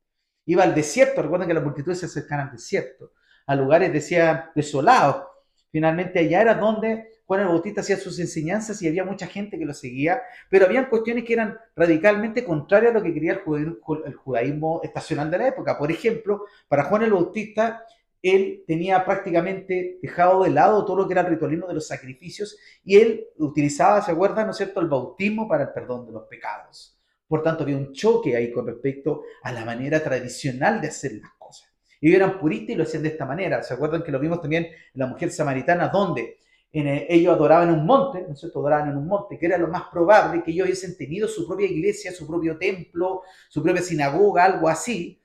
Iba al desierto, recuerden que las multitudes se acercaban al desierto, a lugares, decía, desolados. Finalmente allá era donde Juan el Bautista hacía sus enseñanzas y había mucha gente que lo seguía, pero habían cuestiones que eran radicalmente contrarias a lo que quería el judaísmo estacional de la época. Por ejemplo, para Juan el Bautista, él tenía prácticamente dejado de lado todo lo que era el ritualismo de los sacrificios y él utilizaba, ¿se acuerdan, no es cierto?, el bautismo para el perdón de los pecados. Por tanto, había un choque ahí con respecto a la manera tradicional de hacer las cosas. Ellos eran puristas y lo hacían de esta manera. ¿Se acuerdan que lo vimos también en la mujer samaritana, donde ellos adoraban en un monte, ¿no es cierto? Adoraban en un monte, que era lo más probable que ellos hubiesen tenido su propia iglesia, su propio templo, su propia sinagoga, algo así.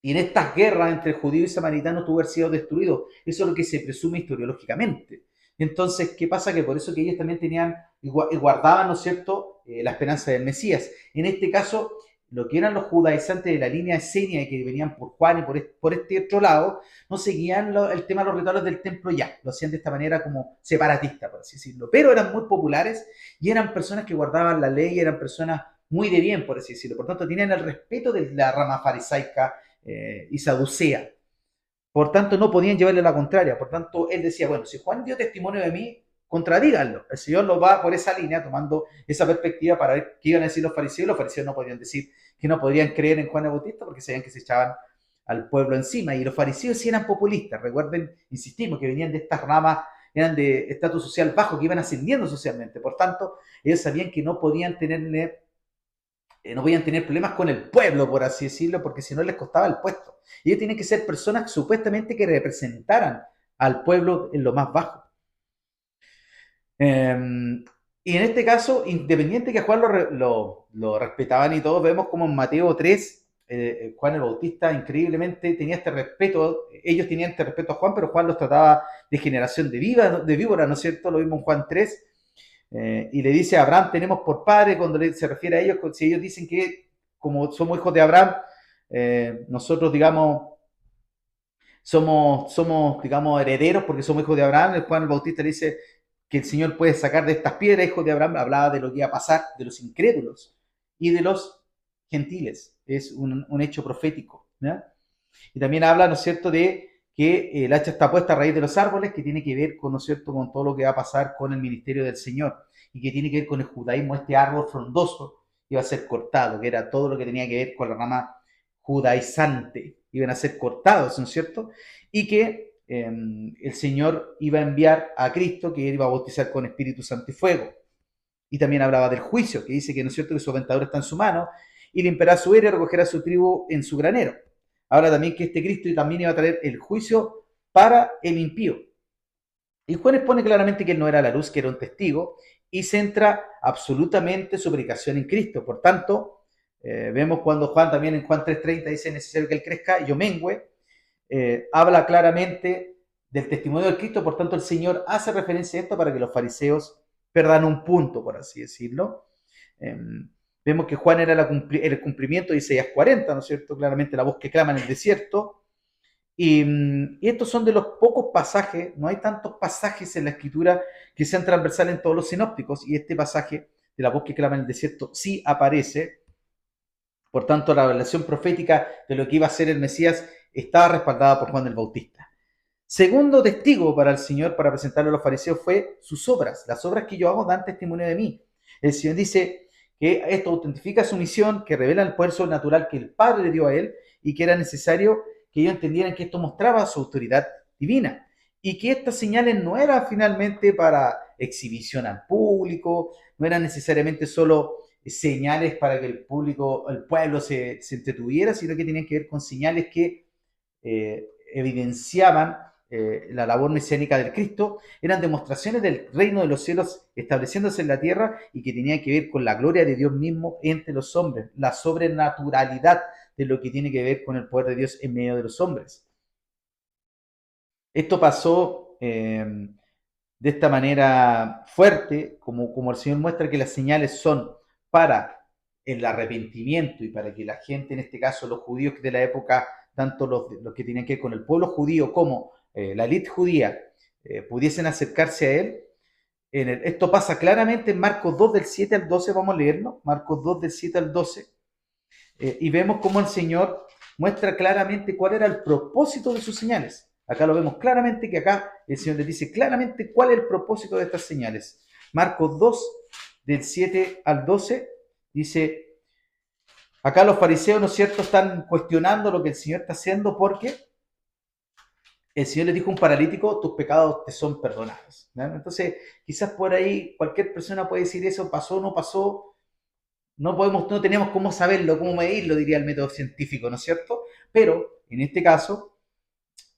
Y en estas guerras entre judíos y samaritanos tuvo que haber sido destruido. Eso es lo que se presume historiológicamente. Entonces, ¿qué pasa? Que por eso que ellos también tenían y guardaban, ¿no es cierto?, la esperanza del Mesías. En este caso, lo que eran los judaizantes de la línea esenia que venían por Juan y por este otro lado, no seguían el tema de los rituales del templo ya. Lo hacían de esta manera como separatista, por así decirlo. Pero eran muy populares y eran personas que guardaban la ley, eran personas muy de bien, por así decirlo. Por tanto, tenían el respeto de la rama farisaica y saducea. Por tanto, no podían llevarle la contraria. Por tanto, él decía, bueno, si Juan dio testimonio de mí, contradíganlo. El Señor lo va por esa línea, tomando esa perspectiva para ver qué iban a decir los fariseos. Los fariseos no podían decir que no podrían creer en Juan el Bautista porque sabían que se echaban al pueblo encima. Y los fariseos sí eran populistas. Recuerden, insistimos, que venían de estas ramas, eran de estatus social bajo, que iban ascendiendo socialmente. Por tanto, ellos sabían que no podían tener problemas con el pueblo, por así decirlo, porque si no les costaba el puesto. Y ellos tienen que ser personas supuestamente que representaran al pueblo en lo más bajo. Y en este caso, independiente que a Juan lo respetaban y todos, vemos como en Mateo 3, Juan el Bautista increíblemente tenía este respeto, ellos tenían este respeto a Juan, pero Juan los trataba de generación de víbora, ¿no es cierto? Lo vimos en Juan 3, y le dice a Abraham, tenemos por padre, cuando se refiere a ellos, si ellos dicen que como somos hijos de Abraham, nosotros, digamos, somos, digamos, herederos porque somos hijos de Abraham. El Juan el Bautista le dice que el Señor puede sacar de estas piedras, hijos de Abraham, hablaba de lo que iba a pasar, de los incrédulos y de los gentiles. Es un hecho profético, ¿ya? Y también habla, ¿no es cierto?, de que el hacha está puesta a raíz de los árboles, que tiene que ver con, ¿no es cierto?, con todo lo que va a pasar con el ministerio del Señor y que tiene que ver con el judaísmo, este árbol frondoso iba a ser cortado, que era todo lo que tenía que ver con la rama judaizante, iban a ser cortados, ¿no es cierto? Y que el Señor iba a enviar a Cristo, que él iba a bautizar con Espíritu Santo y fuego. Y también hablaba del juicio, que dice que, ¿no es cierto?, que su aventador está en su mano y limpiará su era y recogerá su tribu en su granero. Habla también que este Cristo también iba a traer el juicio para el impío. Y Juan expone claramente que él no era la luz, que era un testigo, y centra absolutamente su predicación en Cristo. Por tanto, vemos cuando Juan también en Juan 3:30 dice, es necesario que él crezca y yo mengüe, habla claramente del testimonio de Cristo. Por tanto, el Señor hace referencia a esto para que los fariseos perdan un punto, por así decirlo. Vemos que Juan era el cumplimiento de Isaías 40, ¿no es cierto? Claramente la voz que clama en el desierto. Y estos son de los pocos pasajes, no hay tantos pasajes en la escritura que sean transversales en todos los sinópticos, y este pasaje de la voz que clama en el desierto sí aparece. Por tanto, la revelación profética de lo que iba a ser el Mesías estaba respaldada por Juan el Bautista. Segundo testigo para el Señor, para presentarle a los fariseos, fue sus obras. Las obras que yo hago dan testimonio de mí. El Señor dice que esto autentifica su misión, que revela el poder sobrenatural que el Padre le dio a él y que era necesario que ellos entendieran que esto mostraba su autoridad divina y que estas señales no eran finalmente para exhibición al público, no eran necesariamente solo señales para que el público, el pueblo se entretuviera, sino que tenían que ver con señales que evidenciaban la labor mesiánica del Cristo, eran demostraciones del reino de los cielos estableciéndose en la tierra y que tenía que ver con la gloria de Dios mismo entre los hombres, la sobrenaturalidad de lo que tiene que ver con el poder de Dios en medio de los hombres. Esto pasó de esta manera fuerte, como el Señor muestra que las señales son para el arrepentimiento y para que la gente, en este caso los judíos de la época, tanto los que tenían que ver con el pueblo judío como la élite judía, pudiesen acercarse a él. Esto pasa claramente en Marcos 2 del 7 al 12, vamos a leerlo, Marcos 2 del 7 al 12, y vemos cómo el Señor muestra claramente cuál era el propósito de sus señales. Acá lo vemos claramente, que acá el Señor les dice claramente cuál es el propósito de estas señales. Marcos 2, del 7 al 12, dice, acá los fariseos, ¿no es cierto?, están cuestionando lo que el Señor está haciendo porque el Señor les dijo a un paralítico, tus pecados te son perdonados, ¿no? Entonces, quizás por ahí cualquier persona puede decir eso, pasó o no pasó, no tenemos cómo saberlo, cómo medirlo, diría el método científico, ¿no es cierto? Pero, en este caso,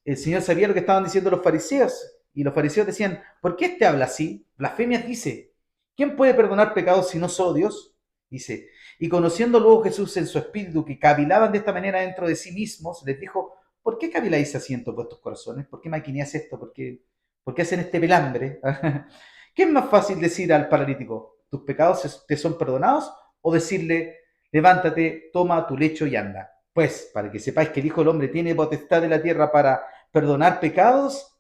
el Señor sabía lo que estaban diciendo los fariseos, Y los fariseos decían, ¿por qué este habla así? Blasfemias dice. ¿Quién puede perdonar pecados si no solo Dios? Dice. Y conociendo luego Jesús en su espíritu que cavilaban de esta manera dentro de sí mismos, les dijo, ¿por qué caviláis así en vuestros corazones? ¿Por qué maquineáis esto? ¿Por qué hacen este pelambre? ¿Qué es más fácil decir al paralítico, tus pecados te son perdonados? O decirle, levántate, toma tu lecho y anda. Pues, para que sepáis que el Hijo del Hombre tiene potestad de la tierra para perdonar pecados,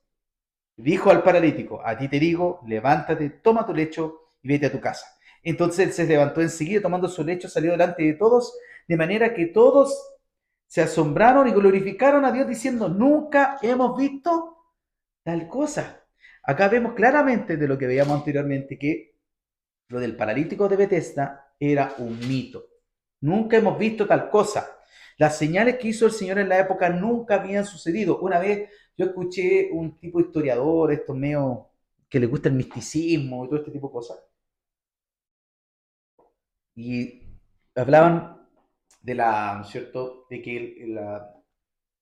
dijo al paralítico, a ti te digo, levántate, toma tu lecho y vete a tu casa. Entonces él se levantó enseguida, tomando su lecho, salió delante de todos, de manera que todos se asombraron y glorificaron a Dios diciendo, nunca hemos visto tal cosa. Acá vemos claramente de lo que veíamos anteriormente que lo del paralítico de Bethesda era un mito. Nunca hemos visto tal cosa. Las señales que hizo el Señor en la época nunca habían sucedido. Una vez yo escuché un tipo de historiador, estos medio que le gusta el misticismo y todo este tipo de cosas, y hablaban de la, ¿no es cierto?, de que la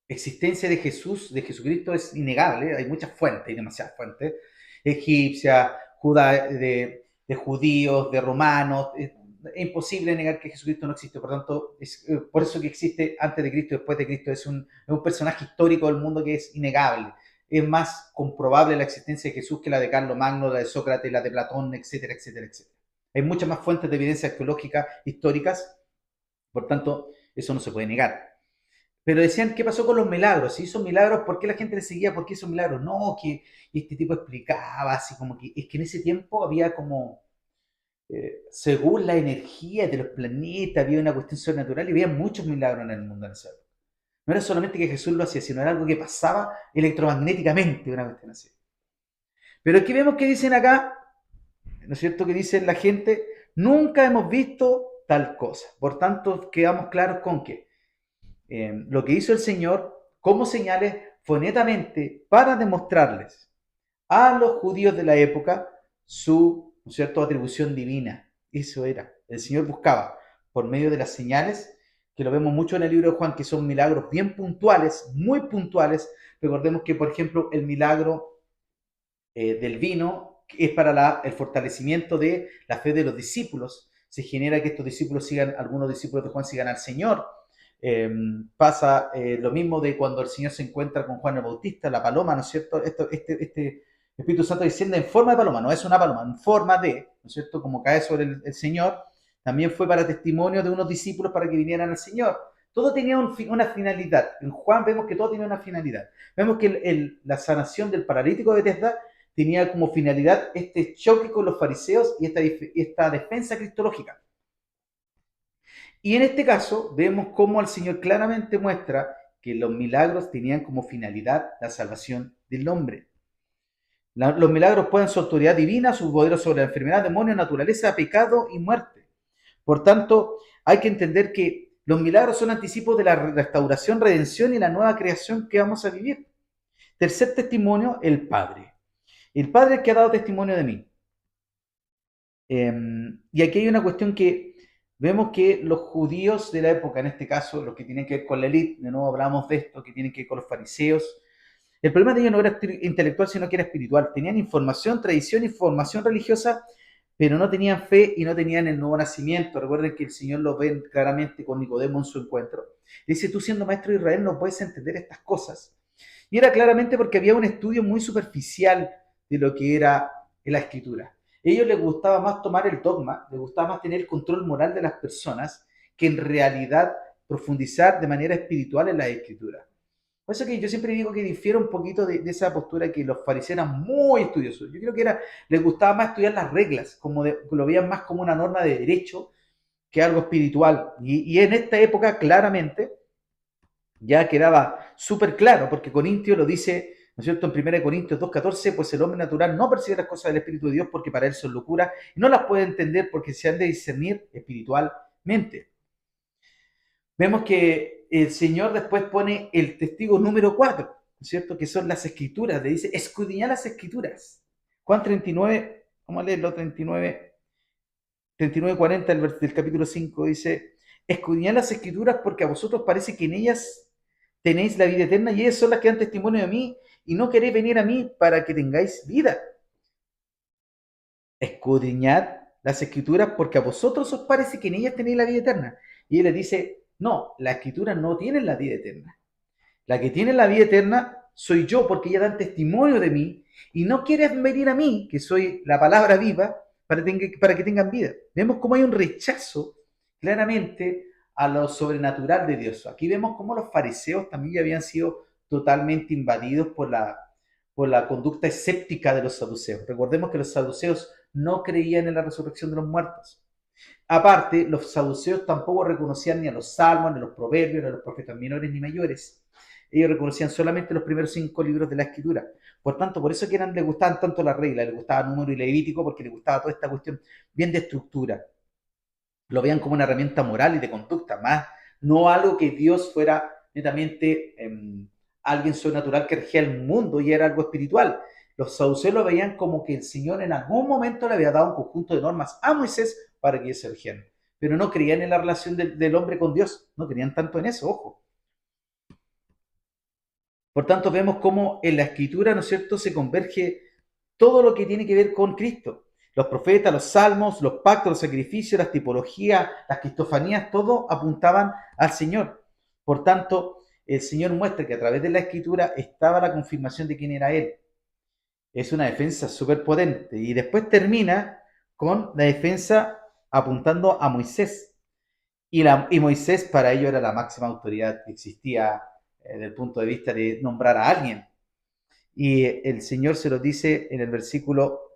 existencia de Jesús, de Jesucristo es innegable, hay muchas fuentes, hay demasiadas fuentes, egipcia, de judíos, de romanos, es imposible negar que Jesucristo no existe, por tanto, es por eso que existe antes de Cristo y después de Cristo, es un personaje histórico del mundo que es innegable. Es más comprobable la existencia de Jesús que la de Carlos Magno, la de Sócrates, la de Platón, etcétera, etcétera, etcétera. Hay muchas más fuentes de evidencia arqueológica históricas, por tanto, eso no se puede negar. Pero decían, ¿qué pasó con los milagros? Si hizo milagros, ¿por qué la gente le seguía? ¿Por qué hizo milagros? No, que este tipo explicaba así como que es que en ese tiempo había como, según la energía de los planetas, había una cuestión sobrenatural y había muchos milagros en el mundo en esa época. No era solamente que Jesús lo hacía, sino era algo que pasaba electromagnéticamente, una cuestión así. Pero aquí vemos que dicen acá, ¿no es cierto? Que dicen la gente, nunca hemos visto tal cosa. Por tanto, quedamos claros con que lo que hizo el Señor como señales fue netamente para demostrarles a los judíos de la época su, ¿no es cierto?, atribución divina. Eso era. El Señor buscaba, por medio de las señales, que lo vemos mucho en el libro de Juan, que son milagros bien puntuales, muy puntuales. Recordemos que, por ejemplo, el milagro del vino es para el fortalecimiento de la fe de los discípulos. Se genera que estos discípulos sigan, algunos discípulos de Juan sigan al Señor. Pasa lo mismo de cuando el Señor se encuentra con Juan el Bautista, la paloma, ¿no es cierto? Este Espíritu Santo desciende en forma de paloma, no es una paloma, en forma de, ¿no es cierto? Como cae sobre el Señor, también fue para testimonio de unos discípulos para que vinieran al Señor. Todo tenía una finalidad. En Juan vemos que todo tenía una finalidad. Vemos que la sanación del paralítico de Bethesda tenía como finalidad este choque con los fariseos y esta defensa cristológica. Y en este caso vemos cómo el Señor claramente muestra que los milagros tenían como finalidad la salvación del hombre. Los milagros pueden su autoridad divina, su poder sobre la enfermedad, demonio, naturaleza, pecado y muerte. Por tanto, hay que entender que los milagros son anticipos de la restauración, redención y la nueva creación que vamos a vivir. Tercer testimonio, el Padre. El Padre es el que ha dado testimonio de mí. Y aquí hay una cuestión que vemos que los judíos de la época, en este caso, los que tienen que ver con la élite, de nuevo hablamos de esto, que tienen que ver con los fariseos, el problema de ellos no era intelectual, sino que era espiritual. Tenían información, tradición y formación religiosa, pero no tenían fe y no tenían el nuevo nacimiento. Recuerden que el Señor lo ve claramente con Nicodemo en su encuentro. Dice, tú siendo maestro de Israel no puedes entender estas cosas. Y era claramente porque había un estudio muy superficial de lo que era la escritura. A ellos les gustaba más tomar el dogma, les gustaba más tener el control moral de las personas que en realidad profundizar de manera espiritual en la escritura. Por eso que yo siempre digo que difiere un poquito de esa postura que los fariseos eran muy estudiosos. Yo creo que les gustaba más estudiar las reglas, lo veían más como una norma de derecho que algo espiritual. Y en esta época, claramente, ya quedaba súper claro, porque Corintio lo dice, ¿no es cierto?, en 1 Corintios 2:14, pues el hombre natural no percibe las cosas del Espíritu de Dios porque para él son locura y no las puede entender porque se han de discernir espiritualmente. Vemos que el Señor después pone el testigo número 4, ¿no es cierto?, que son las Escrituras. Le dice, escudriñad las Escrituras. Juan 39, vamos a leerlo, 39:40 del capítulo 5, dice, escudriñad las Escrituras porque a vosotros parece que en ellas tenéis la vida eterna y ellas son las que dan testimonio de mí y no queréis venir a mí para que tengáis vida. Escudriñad las escrituras porque a vosotros os parece que en ellas tenéis la vida eterna. Y él les dice, no, las escrituras no tienen la vida eterna. La que tiene la vida eterna soy yo, porque ella dan testimonio de mí, y no quieren venir a mí, que soy la palabra viva, para que tengan vida. Vemos cómo hay un rechazo claramente a lo sobrenatural de Dios. Aquí vemos cómo los fariseos también ya habían sido totalmente invadidos por la conducta escéptica de los saduceos. Recordemos que los saduceos no creían en la resurrección de los muertos. Aparte, los saduceos tampoco reconocían ni a los salmos, ni a los proverbios, ni a los profetas menores ni mayores. Ellos reconocían solamente los primeros 5 libros de la escritura. Por tanto, por eso que les gustaban tanto las reglas, les gustaba Número y Levítico, porque les gustaba toda esta cuestión bien de estructura. Lo veían como una herramienta moral y de conducta, más no algo que Dios fuera netamente alguien sobrenatural que regía el mundo y era algo espiritual. Los saduceos lo veían como que el Señor en algún momento le había dado un conjunto de normas a Moisés para que ellos se regieran. Pero no creían en la relación del hombre con Dios, no creían tanto en eso, ojo. Por tanto, vemos cómo en la escritura, ¿no es cierto?, se converge todo lo que tiene que ver con Cristo. Los profetas, los salmos, los pactos, los sacrificios, las tipologías, las cristofanías, todo apuntaban al Señor. Por tanto, el Señor muestra que a través de la escritura estaba la confirmación de quién era Él. Es una defensa súper potente. Y después termina con la defensa apuntando a Moisés. Y Moisés para ello era la máxima autoridad que existía desde el punto de vista de nombrar a alguien. Y el Señor se lo dice en el versículo